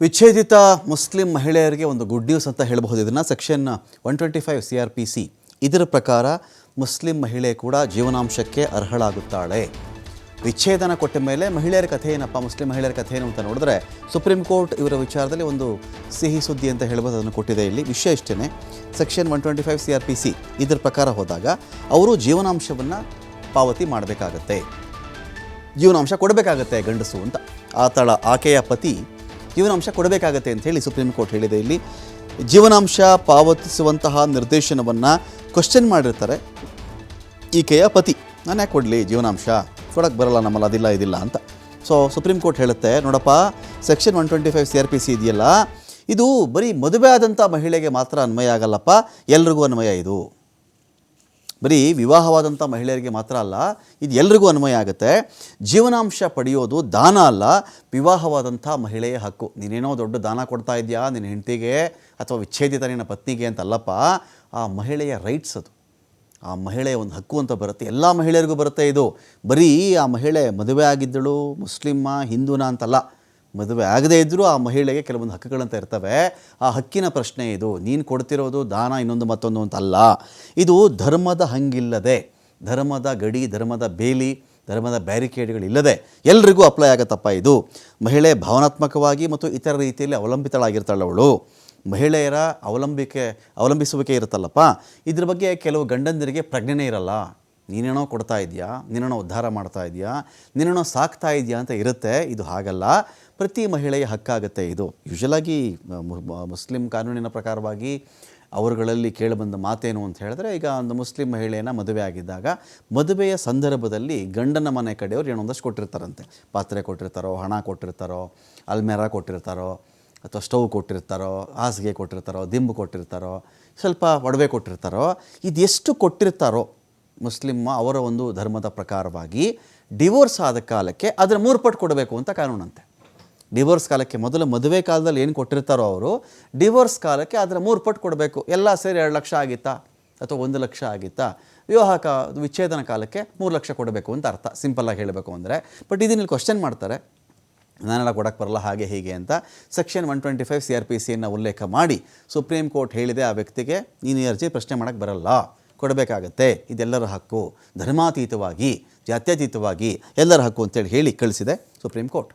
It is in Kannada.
ವಿಚ್ಛೇದಿತ ಮುಸ್ಲಿಂ ಮಹಿಳೆಯರಿಗೆ ಒಂದು ಗುಡ್ ನ್ಯೂಸ್ ಅಂತ ಹೇಳಬಹುದು. ಇದನ್ನು ಸೆಕ್ಷನ್ 125 CRPC ಇದರ ಪ್ರಕಾರ ಮುಸ್ಲಿಂ ಮಹಿಳೆ ಕೂಡ ಜೀವನಾಂಶಕ್ಕೆ ಅರ್ಹಳಾಗುತ್ತಾಳೆ. ವಿಚ್ಛೇದನ ಕೊಟ್ಟ ಮೇಲೆ ಮಹಿಳೆಯರ ಕಥೆ ಏನಪ್ಪ, ಮುಸ್ಲಿಂ ಮಹಿಳೆಯರ ಕಥೆ ಏನು ಅಂತ ನೋಡಿದ್ರೆ ಸುಪ್ರೀಂ ಕೋರ್ಟ್ ಇವರ ವಿಚಾರದಲ್ಲಿ ಒಂದು ಸಿಹಿ ಸುದ್ದಿ ಅಂತ ಹೇಳ್ಬೋದು, ಅದನ್ನು ಕೊಟ್ಟಿದೆ. ಇಲ್ಲಿ ವಿಷಯ ಇಷ್ಟೇ, ಸೆಕ್ಷನ್ 125 CRPC ಇದರ ಪ್ರಕಾರ ಹೋದಾಗ ಅವರು ಜೀವನಾಂಶವನ್ನು ಪಾವತಿ ಮಾಡಬೇಕಾಗತ್ತೆ, ಜೀವನಾಂಶ ಕೊಡಬೇಕಾಗತ್ತೆ ಗಂಡಸು ಅಂತ. ಆಕೆಯ ಪತಿ ಜೀವನಾಂಶ ಕೊಡಬೇಕಾಗತ್ತೆ ಅಂತ ಹೇಳಿ ಸುಪ್ರೀಂ ಕೋರ್ಟ್ ಹೇಳಿದೆ. ಇಲ್ಲಿ ಜೀವನಾಂಶ ಪಾವತಿಸುವಂತಹ ನಿರ್ದೇಶನವನ್ನು ಕ್ವಶನ್ ಮಾಡಿರ್ತಾರೆ ಈಕೆಯ ಪತಿ. ನಾನು ಯಾಕೆ ಕೊಡಲಿ ಜೀವನಾಂಶ, ಕೊಡೋಕ್ಕೆ ಬರಲ್ಲ ನಮ್ಮಲ್ಲಿ, ಅದಿಲ್ಲ ಇದಿಲ್ಲ ಅಂತ. ಸೊ ಸುಪ್ರೀಂ ಕೋರ್ಟ್ ಹೇಳುತ್ತೆ, ನೋಡಪ್ಪ ಸೆಕ್ಷನ್ 125 CRPC ಇದೆಯಲ್ಲ, ಇದು ಬರೀ ಮದುವೆ ಆದಂಥ ಮಹಿಳೆಗೆ ಮಾತ್ರ ಅನ್ವಯ ಆಗಲ್ಲಪ್ಪ, ಎಲ್ರಿಗೂ ಅನ್ವಯ. ಇದು ಬರೀ ವಿವಾಹವಾದಂಥ ಮಹಿಳೆಯರಿಗೆ ಮಾತ್ರ ಅಲ್ಲ, ಇದು ಎಲ್ರಿಗೂ ಅನ್ವಯ ಆಗುತ್ತೆ. ಜೀವನಾಂಶ ಪಡೆಯೋದು ದಾನ ಅಲ್ಲ, ವಿವಾಹವಾದಂಥ ಮಹಿಳೆಯ ಹಕ್ಕು. ನೀನೇನೋ ದೊಡ್ಡ ದಾನ ಕೊಡ್ತಾ ಇದೆಯಾ ನಿನ್ನ ಹೆಂಡತಿಗೆ ಅಥವಾ ವಿಚ್ಛೇದಿತ ನಿನ್ನ ಪತ್ನಿಗೆ ಅಂತಲ್ಲಪ್ಪ, ಆ ಮಹಿಳೆಯ ರೈಟ್ಸ್ ಅದು, ಆ ಮಹಿಳೆಯ ಒಂದು ಹಕ್ಕು ಅಂತ ಬರುತ್ತೆ. ಎಲ್ಲ ಮಹಿಳೆಯರಿಗೂ ಬರುತ್ತೆ ಇದು. ಬರೀ ಆ ಮಹಿಳೆ ಮದುವೆ ಆಗಿದ್ದಳು ಮುಸ್ಲಿಮ ಹಿಂದೂನ ಅಂತಲ್ಲ, ಮದುವೆ ಆಗದೇ ಇದ್ದರೂ ಆ ಮಹಿಳೆಗೆ ಕೆಲವೊಂದು ಹಕ್ಕುಗಳಂತ ಇರ್ತವೆ. ಆ ಹಕ್ಕಿನ ಪ್ರಶ್ನೆ ಇದು. ನೀನು ಕೊಡ್ತಿರೋದು ದಾನ ಇನ್ನೊಂದು ಮತ್ತೊಂದು ಅಂತಲ್ಲ. ಇದು ಧರ್ಮದ ಹಂಗಿಲ್ಲದೆ, ಧರ್ಮದ ಗಡಿ, ಧರ್ಮದ ಬೇಲಿ, ಧರ್ಮದ ಬ್ಯಾರಿಕೇಡ್ಗಳಿಲ್ಲದೆ ಎಲ್ರಿಗೂ ಅಪ್ಲೈ ಆಗತ್ತಪ್ಪ ಇದು. ಮಹಿಳೆ ಭಾವನಾತ್ಮಕವಾಗಿ ಮತ್ತು ಇತರ ರೀತಿಯಲ್ಲಿ ಅವಲಂಬಿತಳಾಗಿರ್ತಾಳೆ ಅವಳು. ಮಹಿಳೆಯರ ಅವಲಂಬಿಸುವಿಕೆ ಇರುತ್ತಲ್ಲಪ್ಪ, ಇದ್ರ ಬಗ್ಗೆ ಕೆಲವು ಗಂಡಂದಿರಿಗೆ ಪ್ರಜ್ಞೆನೇ ಇರಲ್ಲ. ನೀನೇನೋ ಕೊಡ್ತಾ ಇದೆಯಾ, ನೀನೇನೋ ಉದ್ಧಾರ ಮಾಡ್ತಾ ಇದೆಯಾ, ನೀನೇನೋ ಸಾಕ್ತಾ ಇದೆಯಾ ಅಂತ ಇರುತ್ತೆ. ಇದು ಹಾಗಲ್ಲ, ಪ್ರತಿ ಮಹಿಳೆಯ ಹಕ್ಕಾಗುತ್ತೆ ಇದು. ಯೂಶಲಾಗಿ ಮುಸ್ಲಿಂ ಕಾನೂನಿನ ಪ್ರಕಾರವಾಗಿ ಅವರುಗಳಲ್ಲಿ ಕೇಳಿಬಂದ ಮಾತೇನು ಅಂತ ಹೇಳಿದ್ರೆ, ಈಗ ಒಂದು ಮುಸ್ಲಿಂ ಮಹಿಳೆಯನ್ನು ಮದುವೆ ಆಗಿದ್ದಾಗ ಮದುವೆಯ ಸಂದರ್ಭದಲ್ಲಿ ಗಂಡನ ಮನೆ ಕಡೆಯವರು ಏನೊಂದಷ್ಟು ಕೊಟ್ಟಿರ್ತಾರಂತೆ. ಪಾತ್ರೆ ಕೊಟ್ಟಿರ್ತಾರೋ, ಹಣ ಕೊಟ್ಟಿರ್ತಾರೋ, ಅಲ್ಮೇರ ಕೊಟ್ಟಿರ್ತಾರೋ, ಅಥವಾ ಸ್ಟವ್ ಕೊಟ್ಟಿರ್ತಾರೋ, ಹಾಸಿಗೆ ಕೊಟ್ಟಿರ್ತಾರೋ, ದಿಂಬು ಕೊಟ್ಟಿರ್ತಾರೋ, ಸ್ವಲ್ಪ ಒಡವೆ ಕೊಟ್ಟಿರ್ತಾರೋ, ಇದೆಷ್ಟು ಕೊಟ್ಟಿರ್ತಾರೋ ಮುಸ್ಲಿಮ್ ಅವರ ಒಂದು ಧರ್ಮದ ಪ್ರಕಾರವಾಗಿ ಡಿವೋರ್ಸ್ ಆದ ಕಾಲಕ್ಕೆ ಅದರ 3 ಪಟ್ಟು ಕೊಡಬೇಕು ಅಂತ ಕಾನೂನಂತೆ. ಡಿವೋರ್ಸ್ ಕಾಲಕ್ಕೆ ಮೊದಲು ಮದುವೆ ಕಾಲದಲ್ಲಿ ಏನು ಕೊಟ್ಟಿರ್ತಾರೋ ಅವರು, ಡಿವೋರ್ಸ್ ಕಾಲಕ್ಕೆ ಅದರ 3 ಪಟ್ಟು ಕೊಡಬೇಕು. ಎಲ್ಲ ಸೇರಿ 2 ಲಕ್ಷ ಆಗಿತ್ತಾ ಅಥವಾ 1 ಲಕ್ಷ ಆಗಿತ್ತಾ, ವಿಚ್ಛೇದನ ಕಾಲಕ್ಕೆ 3 ಲಕ್ಷ ಕೊಡಬೇಕು ಅಂತ ಅರ್ಥ, ಸಿಂಪಲ್ಲಾಗಿ ಹೇಳಬೇಕು ಅಂದರೆ. ಬಟ್ ಇದನ್ನಲ್ಲಿ ಕ್ವಶನ್ ಮಾಡ್ತಾರೆ, ನಾನೆಲ್ಲ ಕೊಡೋಕ್ಕೆ ಬರಲ್ಲ ಹಾಗೆ ಹೀಗೆ ಅಂತ. ಸೆಕ್ಷನ್ 125 CRPCಯನ್ನು ಉಲ್ಲೇಖ ಮಾಡಿ ಸುಪ್ರೀಂ ಕೋರ್ಟ್ ಹೇಳಿದೆ, ಆ ವ್ಯಕ್ತಿಗೆ ನೀನು ಅರ್ಜಿ ಪ್ರಶ್ನೆ ಮಾಡೋಕ್ಕೆ ಬರಲ್ಲ, ಕೊಡಬೇಕಾಗತ್ತೆ, ಇದೆಲ್ಲರ ಹಕ್ಕು, ಧರ್ಮಾತೀತವಾಗಿ ಜಾತ್ಯತೀತವಾಗಿ ಎಲ್ಲರ ಹಕ್ಕು ಅಂತೇಳಿ ಹೇಳಿ ಕಳಿಸಿದೆ ಸುಪ್ರೀಂ ಕೋರ್ಟ್.